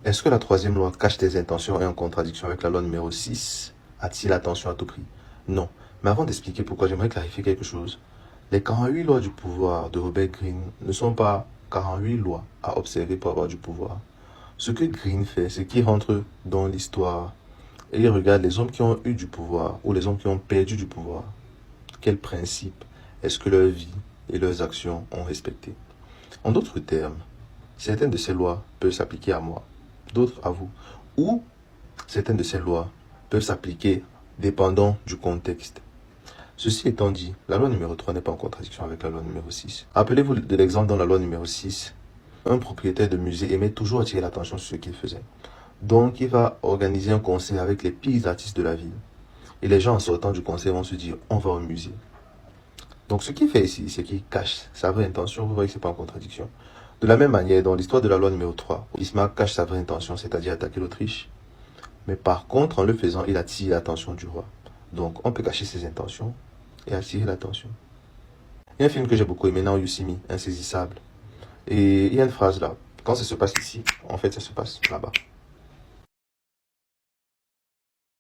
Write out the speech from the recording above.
Est-ce que la troisième loi cache des intentions et en contradiction avec la loi numéro 6 attire l'attention à tout prix? Non. Mais avant d'expliquer pourquoi, j'aimerais clarifier quelque chose. Les 48 lois du pouvoir de Robert Greene ne sont pas 48 lois à observer pour avoir du pouvoir. Ce que Greene fait, c'est qu'il rentre dans l'histoire et il regarde les hommes qui ont eu du pouvoir ou les hommes qui ont perdu du pouvoir. Quels principes est-ce que leur vie et leurs actions ont respecté? En d'autres termes, certaines de ces lois peuvent s'appliquer à moi, d'autres à vous. Ou certaines de ces lois peuvent s'appliquer dépendant du contexte. Ceci étant dit, la loi numéro 3 n'est pas en contradiction avec la loi numéro 6. Rappelez-vous de l'exemple dans la loi numéro 6. Un propriétaire de musée aimait toujours attirer l'attention sur ce qu'il faisait. Donc, il va organiser un concert avec les pires artistes de la ville. Et les gens en sortant du concert vont se dire, on va au musée. Donc, ce qu'il fait ici, c'est qu'il cache sa vraie intention. Vous voyez que ce n'est pas en contradiction. De la même manière, dans l'histoire de la loi numéro 3, Bismarck cache sa vraie intention, c'est-à-dire attaquer l'Autriche. Mais par contre, en le faisant, il attire l'attention du roi. Donc, on peut cacher ses intentions et attirer l'attention. Il y a un film que j'ai beaucoup aimé, Now You See Me, Insaisissable. Et il y a une phrase là. Quand ça se passe ici, en fait, ça se passe là-bas.